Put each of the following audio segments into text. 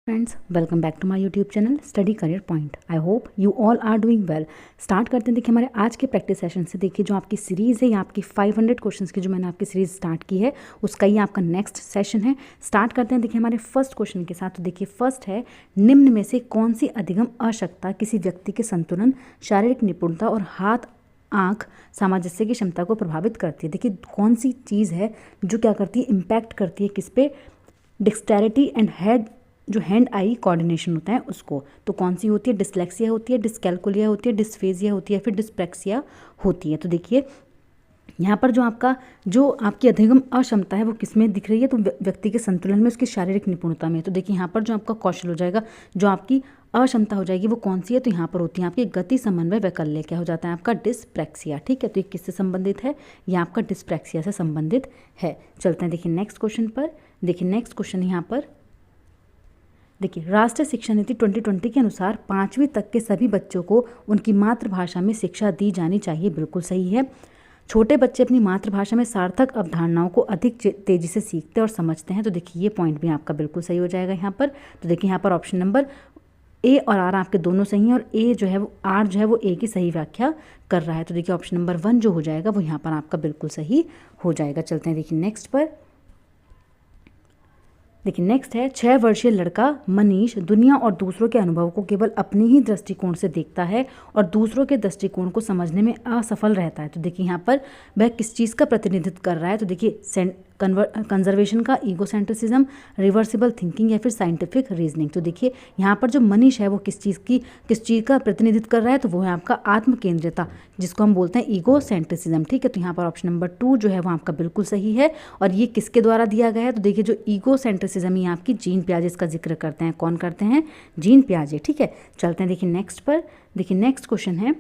Friends, welcome back to my YouTube channel study career point. I hope you all are doing well. Start करते हैं। देखिए, हमारे आज के प्रैक्टिस सेशन से देखिए जो आपकी सीरीज़ है, या आपकी 500 क्वेश्चंस की जो मैंने आपकी सीरीज़ स्टार्ट की है, उसका ही आपका नेक्स्ट सेशन है। स्टार्ट करते हैं। देखिए, हमारे फर्स्ट क्वेश्चन के साथ। तो देखिए, फर्स्ट है, निम्न में से कौन सी अधिगम आवश्यकता किसी व्यक्ति के संतुलन, शारीरिक निपुणता और हाथ आँख सामंजस्य की क्षमता को प्रभावित करती है। देखिए, कौन सी चीज़ है जो क्या करती है, इम्पैक्ट करती है किस पे, डिक्सटेरिटी एंड हेड, जो हैंड आई कोऑर्डिनेशन होता है उसको। तो कौन सी होती है, डिसलेक्सिया होती है, डिस्कैल्कुलिया होती है, डिस्फेजिया होती है, फिर डिस्प्रैक्सिया होती है। तो देखिए यहाँ पर जो आपकी अधिगम अक्षमता है वो किस में दिख रही है, तो व्यक्ति के संतुलन में, उसकी शारीरिक निपुणता में। तो देखिए यहाँ पर जो आपका कौशल हो जाएगा, जो आपकी अक्षमता हो जाएगी वो कौन सी है, तो यहाँ पर होती है आपकी गति समन्वय वैकल्य। क्या हो जाता है आपका, डिस्प्रैक्सिया। ठीक है, तो ये किससे संबंधित है, ये आपका डिस्प्रैक्सिया से संबंधित है। चलते हैं देखिए नेक्स्ट क्वेश्चन पर। देखिए नेक्स्ट क्वेश्चन यहाँ पर देखिए, राष्ट्रीय शिक्षा नीति 2020 के अनुसार 5वीं तक के सभी बच्चों को उनकी मातृभाषा में शिक्षा दी जानी चाहिए। बिल्कुल सही है। छोटे बच्चे अपनी मातृभाषा में सार्थक अवधारणाओं को अधिक तेजी से सीखते और समझते हैं। तो देखिए ये पॉइंट भी आपका बिल्कुल सही हो जाएगा यहाँ पर। तो देखिए यहाँ पर ऑप्शन नंबर ए और आर आपके दोनों सही हैं, और ए जो है वो आर जो है वो ए की सही व्याख्या कर रहा है। तो देखिए ऑप्शन नंबर 1 जो हो जाएगा वो यहाँ पर आपका बिल्कुल सही हो जाएगा। चलते हैं देखिए नेक्स्ट पर। देखिए नेक्स्ट है, 6 वर्षीय लड़का मनीष दुनिया और दूसरों के अनुभव को केवल अपनी ही दृष्टिकोण से देखता है और दूसरों के दृष्टिकोण को समझने में असफल रहता है। तो देखिए यहाँ पर वह किस चीज़ का प्रतिनिधित्व कर रहा है, तो देखिए कंजर्वेशन का, ईगोसेंट्रिसिज्म, रिवर्सिबल थिंकिंग, या फिर साइंटिफिक रीजनिंग। तो देखिए यहाँ पर जो मनीष है वो किस चीज़ का प्रतिनिधित्व कर रहा है, तो वो है आपका आत्म केंद्रिता, जिसको हम बोलते हैं ईगोसेंट्रिसिज्म। ठीक है, तो यहाँ पर ऑप्शन नंबर 2 जो है वो आपका बिल्कुल सही है। और ये किसके द्वारा दिया गया है, तो देखिए जो ईगोसेंट्रिसिज्म, ये आपकी जीन पियाजे इसका जिक्र करते हैं। कौन करते हैं, जीन पियाजे। ठीक है, चलते हैं देखिए नेक्स्ट पर। देखिए नेक्स्ट क्वेश्चन है,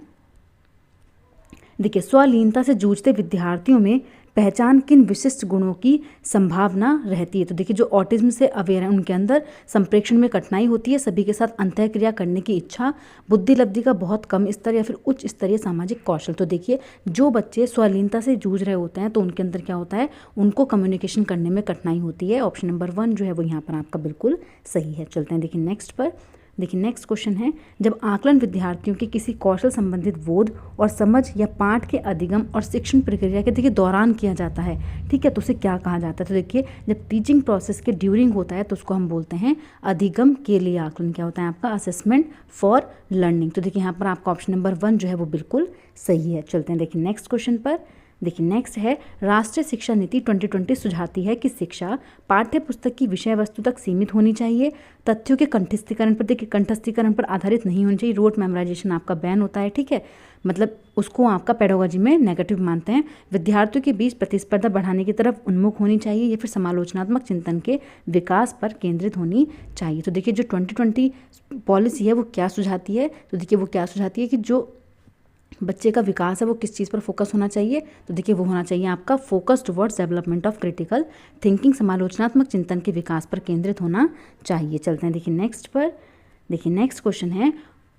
देखिए स्वलीनता से जूझते विद्यार्थियों में पहचान किन विशिष्ट गुणों की संभावना रहती है। तो देखिए जो ऑटिज्म से अवेयर है उनके अंदर संप्रेषण में कठिनाई होती है, सभी के साथ अंतःक्रिया करने की इच्छा, बुद्धि लब्धि का बहुत कम स्तर, या फिर उच्च स्तरीय सामाजिक कौशल। तो देखिए जो बच्चे स्वलीनता से जूझ रहे होते हैं तो उनके अंदर क्या होता है, उनको कम्युनिकेशन करने में कठिनाई होती है। ऑप्शन नंबर 1 जो है वो यहाँ पर आपका बिल्कुल सही है। चलते हैं देखिए नेक्स्ट पर। देखिए नेक्स्ट क्वेश्चन है, जब आकलन विद्यार्थियों के किसी कौशल संबंधित बोध और समझ या पाठ के अधिगम और शिक्षण प्रक्रिया के देखिए दौरान किया जाता है, ठीक है, तो उसे क्या कहा जाता है, तो देखिए जब टीचिंग प्रोसेस के ड्यूरिंग होता है तो उसको हम बोलते हैं अधिगम के लिए आकलन। क्या होता है आपका, असेसमेंट फॉर लर्निंग। तो देखिए यहाँ पर आपका ऑप्शन नंबर 1 जो है वो बिल्कुल सही है। चलते हैं देखिए नेक्स्ट क्वेश्चन पर। देखिए नेक्स्ट है, राष्ट्रीय शिक्षा नीति 2020 सुझाती है कि शिक्षा पाठ्य पुस्तक की विषय वस्तु तक सीमित होनी चाहिए, तथ्यों के कंठस्थीकरण पर, देखिए कंठस्थीकरण पर आधारित नहीं होनी चाहिए, रोट मेमोराइजेशन आपका बैन होता है। ठीक है, मतलब उसको आपका पेडागोजी में नेगेटिव मानते हैं। विद्यार्थियों के बीच प्रतिस्पर्धा बढ़ाने की तरफ उन्मुख होनी चाहिए, या फिर समालोचनात्मक चिंतन के विकास पर केंद्रित होनी चाहिए। तो देखिए जो 2020 पॉलिसी है वो क्या सुझाती है, तो देखिए वो क्या सुझाती है कि जो बच्चे का विकास है वो किस चीज़ पर फोकस होना चाहिए, तो देखिए वो होना चाहिए आपका focus towards development of critical thinking, समालोचनात्मक चिंतन के विकास पर केंद्रित होना चाहिए। चलते हैं देखिए नेक्स्ट पर। देखिए नेक्स्ट क्वेश्चन है,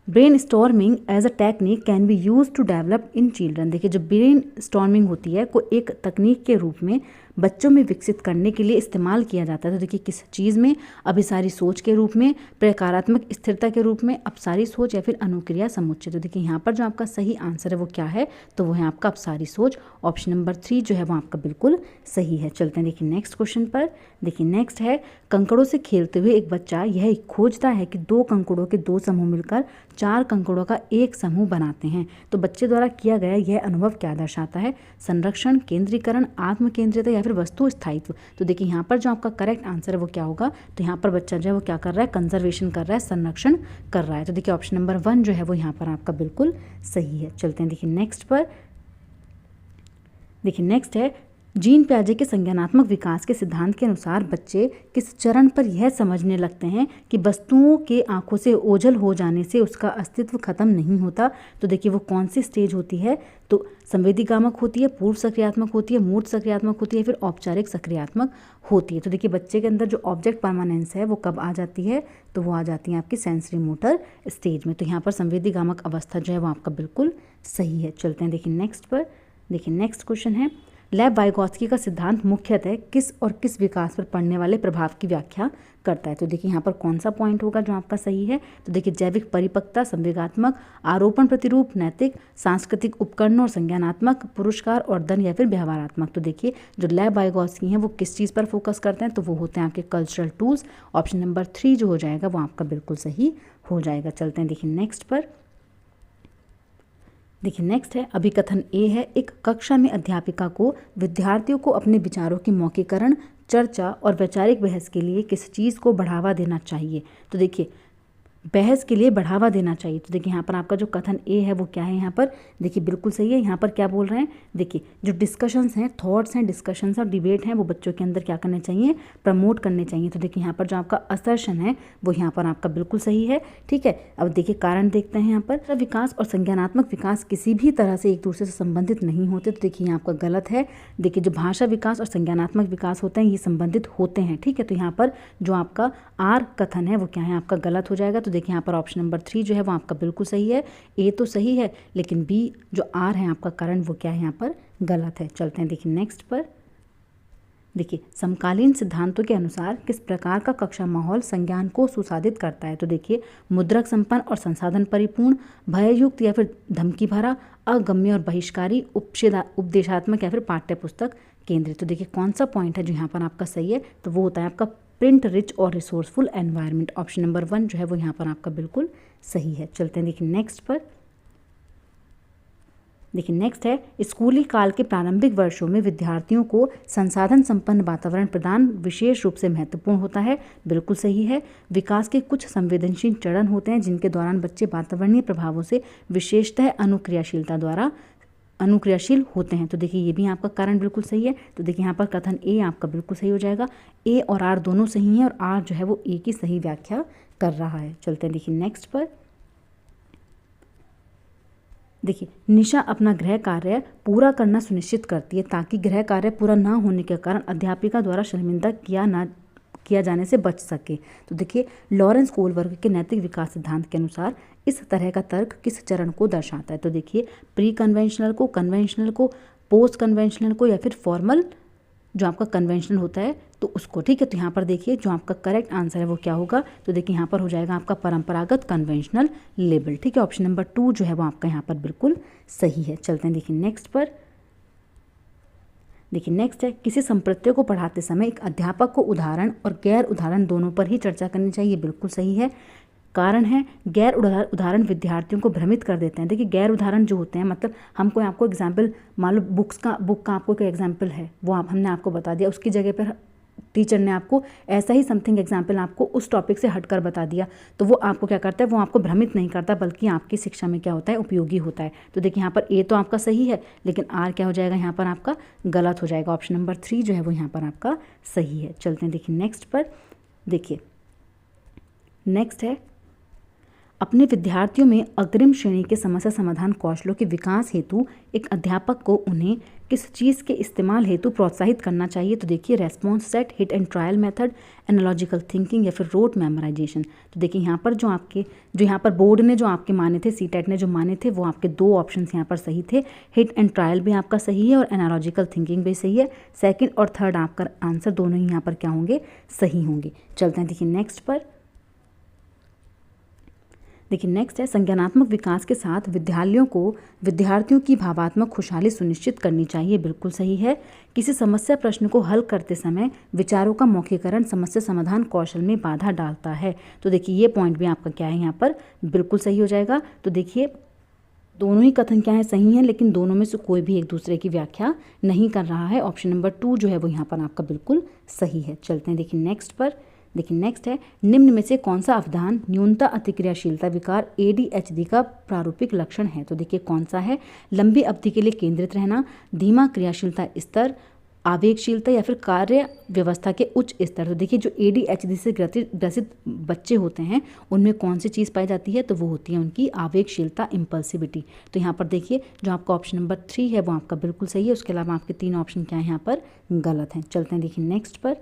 brainstorming as a technique can be use to develop in children. देखिए जो ब्रेन स्टॉर्मिंग होती है को एक तकनीक के रूप में बच्चों में विकसित करने के लिए इस्तेमाल किया जाता है। तो देखिए किस चीज़ में, अभिसारी सोच के रूप में, प्रकारात्मक स्थिरता के रूप में, अपसारी सोच, या फिर अनुक्रिया समुच्चय। तो देखिए यहाँ पर जो आपका सही आंसर है वो क्या है, तो वो है आपका अपसारी सोच। ऑप्शन नंबर 3 जो है वो आपका बिल्कुल सही है। चलते हैं देखिए नेक्स्ट क्वेश्चन पर। देखिए नेक्स्ट है, कंकड़ों से खेलते हुए एक बच्चा यह खोजता है कि 2 कंकड़ों के 2 समूह मिलकर 4 कंकड़ों का एक समूह बनाते हैं। तो बच्चे द्वारा किया गया यह अनुभव क्या दर्शाता है, संरक्षण, केंद्रीकरण, आत्म केंद्रित, या फिर वस्तु स्थायित्व। तो देखिए यहाँ पर जो आपका करेक्ट आंसर है वो क्या होगा, तो यहाँ पर बच्चा जो है वो क्या कर रहा है, कंजर्वेशन कर रहा है, संरक्षण कर रहा है। तो देखिए ऑप्शन नंबर 1 जो है वो यहाँ पर आपका बिल्कुल सही है। चलते हैं देखिए नेक्स्ट पर। देखिए नेक्स्ट है, जीन पियाजे के संज्ञानात्मक विकास के सिद्धांत के अनुसार बच्चे किस चरण पर यह समझने लगते हैं कि वस्तुओं के आंखों से ओझल हो जाने से उसका अस्तित्व खत्म नहीं होता। तो देखिए वो कौन सी स्टेज होती है, तो संवेदीगामक होती है, पूर्व सक्रियात्मक होती है, मूर्त सक्रियात्मक होती है, फिर औपचारिक सक्रियात्मक होती है। तो देखिए बच्चे के अंदर जो ऑब्जेक्ट परमानेंस है वो कब आ जाती है, तो वो आ जाती है आपकी सेंसरी मोटर स्टेज में। तो यहाँ पर संवेदीगामक अवस्था जो है वो आपका बिल्कुल सही है। चलते हैं देखिए नेक्स्ट पर। देखिए नेक्स्ट क्वेश्चन है, लेव वाइगोत्स्की का सिद्धांत मुख्यतः किस और किस विकास पर पड़ने वाले प्रभाव की व्याख्या करता है। तो देखिए यहाँ पर कौन सा पॉइंट होगा जो आपका सही है। तो देखिए जैविक परिपक्वता, संवेगात्मक, आरोपण प्रतिरूप, नैतिक, सांस्कृतिक उपकरणों और संज्ञानात्मक, पुरस्कार और दंड या फिर व्यवहारात्मक। तो देखिए जो लेव वाइगोत्स्की हैं वो किस चीज़ पर फोकस करते हैं, तो वो होते हैं आपके कल्चरल टूल्स। ऑप्शन नंबर 3 जो हो जाएगा वो आपका बिल्कुल सही हो जाएगा। चलते हैं देखिए नेक्स्ट पर। देखिए नेक्स्ट है अभिकथन ए है, एक कक्षा में अध्यापिका को विद्यार्थियों को अपने विचारों के मौखिकरण, चर्चा और वैचारिक बहस के लिए किस चीज़ को बढ़ावा देना चाहिए। तो देखिए बहस के लिए बढ़ावा देना चाहिए। तो देखिए यहाँ पर आपका जो कथन ए है वो क्या है, यहाँ पर देखिए बिल्कुल सही है। यहाँ पर क्या बोल रहे हैं, देखिए जो डिस्कशंस हैं, थॉट्स हैं, डिस्कशंस और डिबेट हैं वो बच्चों के अंदर क्या करने चाहिए, प्रमोट करने चाहिए। तो देखिए यहाँ पर जो आपका असर्शन है वो यहाँ पर आपका बिल्कुल सही है। ठीक है, अब देखिए कारण देखते हैं। यहाँ पर विकास और संज्ञानात्मक विकास किसी भी तरह से एक दूसरे से संबंधित नहीं होते। तो देखिए यहाँ आपका गलत है। देखिए जो भाषा विकास और संज्ञानात्मक विकास होते हैं ये संबंधित होते हैं। ठीक है, तो यहाँ पर जो आपका आर कथन है वो क्या है, आपका गलत हो जाएगा। तो देखिए यहाँ पर ऑप्शन नंबर 3 जो है वो आपका बिल्कुल सही है। ए तो सही है लेकिन बी जो आर है आपका कारण वो क्या है, यहाँ पर गलत है। चलते हैं देखिए नेक्स्ट पर। देखिए समकालीन सिद्धांतों के अनुसार किस प्रकार का कक्षा माहौल संज्ञान को सुसाधित करता है। तो देखिए मुद्रक संपन्न और संसाधन परिपूर्ण, भययुक्त या फिर धमकी भरा, अगम्य और बहिष्कारी, उपदेशात्मक या फिर पाठ्य पुस्तक केंद्रित। तो देखिए कौन सा पॉइंट है जो यहाँ पर आपका सही है, तो वो होता है आपका प्रिंट रिच और रिसोर्सफुल एनवायरनमेंट। ऑप्शन नंबर 1 जो है वो यहाँ पर आपका बिल्कुल सही है। चलते हैं देखिए नेक्स्ट पर। देखिए नेक्स्ट है स्कूली काल के प्रारंभिक वर्षों में विद्यार्थियों को संसाधन संपन्न वातावरण प्रदान विशेष रूप से महत्वपूर्ण होता है। बिल्कुल सही है। विकास के कुछ संवेदनशील चरण होते हैं जिनके दौरान बच्चे वातावरणीय प्रभावों से विशेषतः अनुक्रियाशील होते हैं। तो देखिए ये भी आपका कारण बिल्कुल सही है। तो देखिए यहाँ पर कथन ए आपका बिल्कुल सही हो जाएगा। ए और आर दोनों सही हैं और आर जो है वो ए की सही व्याख्या कर रहा है। चलते हैं देखिए नेक्स्ट पर। देखिए निशा अपना गृह कार्य पूरा करना सुनिश्चित करती है ताकि गृह कार्य पूरा ना होने के कारण अध्यापिका द्वारा शर्मिंदा किया जाने से बच सके। तो देखिए लॉरेंस कोलबर्ग के नैतिक विकास सिद्धांत के अनुसार इस तरह का तर्क किस चरण को दर्शाता है। तो देखिए प्री कन्वेंशनल को, कन्वेंशनल को, पोस्ट कन्वेंशनल को या फिर फॉर्मल जो आपका कन्वेंशनल होता है तो उसको। ठीक है, तो यहाँ पर देखिए जो आपका करेक्ट आंसर है वो क्या होगा, तो देखिए यहाँ पर हो जाएगा आपका परंपरागत कन्वेंशनल लेबल। ठीक है, ऑप्शन नंबर 2 जो है वो आपका यहाँ पर बिल्कुल सही है। चलते हैं देखिए नेक्स्ट पर। देखिए नेक्स्ट है किसी संप्रत्यय को पढ़ाते समय एक अध्यापक को उदाहरण और गैर उदाहरण दोनों पर ही चर्चा करनी चाहिए। बिल्कुल सही है। कारण है गैर उदाहरण विद्यार्थियों को भ्रमित कर देते हैं। देखिए गैर उदाहरण जो होते हैं मतलब हमको आपको एग्जाम्पल मान लो बुक का आपको कोई एग्जाम्पल है वो हमने आपको बता दिया, उसकी जगह पर टीचर ने आपको ऐसा ही समथिंग एग्जाम्पल आपको उस टॉपिक से हटकर बता दिया, तो वो आपको क्या करता है, वो आपको भ्रमित नहीं करता बल्कि आपकी शिक्षा में क्या होता है, उपयोगी होता है। तो देखिए यहाँ पर ए तो आपका सही है लेकिन आर क्या हो जाएगा, यहाँ पर आपका गलत हो जाएगा। ऑप्शन नंबर 3 जो है वो यहाँ पर आपका सही है। चलते हैं देखिए नेक्स्ट पर। देखिए नेक्स्ट है अपने विद्यार्थियों में अग्रिम श्रेणी के समस्या समाधान कौशलों के विकास हेतु एक अध्यापक को उन्हें किस चीज़ के इस्तेमाल हेतु प्रोत्साहित करना चाहिए। तो देखिए response set, hit and trial method, analogical thinking या फिर रोट मेमोराइजेशन। तो देखिए यहाँ पर जो यहाँ पर बोर्ड ने जो आपके माने थे, सीटेट ने जो माने थे, वो आपके 2 ऑप्शंस यहाँ पर सही थे। हिट एंड ट्रायल भी आपका सही है और एनालॉजिकल थिंकिंग भी सही है। सेकेंड और थर्ड आपका आंसर दोनों ही यहाँ पर क्या होंगे, सही होंगे। चलते हैं देखिए नेक्स्ट पर। देखिए नेक्स्ट है संज्ञानात्मक विकास के साथ विद्यार्थियों की भावात्मक खुशहाली सुनिश्चित करनी चाहिए। बिल्कुल सही है। किसी समस्या प्रश्न को हल करते समय विचारों का मौखिकरण समस्या समाधान कौशल में बाधा डालता है। तो देखिए ये पॉइंट भी आपका क्या है, यहाँ पर बिल्कुल सही हो जाएगा। तो देखिए दोनों ही कथन क्या है, सही हैं, लेकिन दोनों में से कोई भी एक दूसरे की व्याख्या नहीं कर रहा है। ऑप्शन नंबर 2 जो है वो यहाँ पर आपका बिल्कुल सही है। चलते हैं देखिए नेक्स्ट पर। देखिए नेक्स्ट है निम्न में से कौन सा अवधान न्यूनता अतिक्रियाशीलता विकार ADHD का प्रारूपिक लक्षण है। तो देखिए कौन सा है, लंबी अवधि के लिए केंद्रित रहना, धीमा क्रियाशीलता स्तर, आवेगशीलता या फिर कार्य व्यवस्था के उच्च स्तर। तो देखिए जो ADHD से ग्रसित बच्चे होते हैं उनमें कौन सी चीज़ पाई जाती है, तो वो होती है उनकी आवेगशीलता, इम्पल्सिविटी। तो यहाँ पर देखिए जो आपका ऑप्शन नंबर 3 है वो आपका बिल्कुल सही है। उसके अलावा आपके 3 ऑप्शन क्या है यहाँ पर गलत हैं। चलते हैं देखिए नेक्स्ट पर।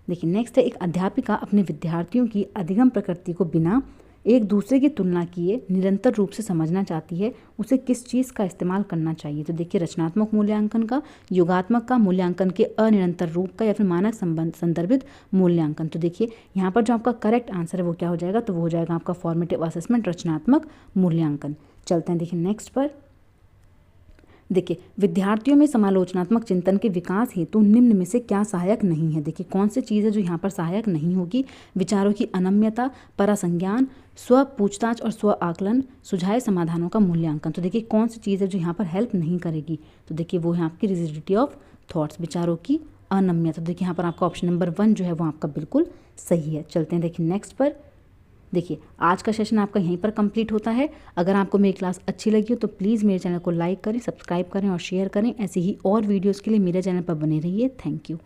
देखिए नेक्स्ट है एक अध्यापिका अपने विद्यार्थियों की अधिगम प्रकृति को बिना एक दूसरे की तुलना किए निरंतर रूप से समझना चाहती है, उसे किस चीज़ का इस्तेमाल करना चाहिए? तो देखिए रचनात्मक मूल्यांकन का, योगात्मक का, मूल्यांकन के अनिरंतर रूप का, या फिर मानक संदर्भित मूल्यांकन। तो देखिए यहाँ पर जो आपका करेक्ट आंसर है वो क्या हो जाएगा? तो वो हो जाएगा आपका फॉर्मेटिव असेसमेंट, रचनात्मक मूल्यांकन। चलते हैं देखिए नेक्स्ट पर। देखिए विद्यार्थियों में समालोचनात्मक चिंतन के विकास हेतु निम्न में से क्या सहायक नहीं है? देखिए कौन सी चीज़ है जो यहाँ पर सहायक नहीं होगी? विचारों की अनम्यता, परासंज्ञान, स्व पूछताछ और स्व आकलन, सुझाए समाधानों का मूल्यांकन। तो देखिए कौन सी चीज़ है जो यहाँ पर हेल्प नहीं करेगी? तो देखिए वो है आपकी रिजिडिटी ऑफ थॉट्स, विचारों की अनम्यता। तो देखिए यहाँ पर आपका ऑप्शन नंबर 1 जो है वो आपका बिल्कुल सही है। चलते हैं देखिए नेक्स्ट पर। देखिए आज का सेशन आपका यहीं पर कंप्लीट होता है। अगर आपको मेरी क्लास अच्छी लगी हो तो प्लीज़ मेरे चैनल को लाइक करें, सब्सक्राइब करें और शेयर करें। ऐसी ही और वीडियोज़ के लिए मेरे चैनल पर बने रहिए। Thank you.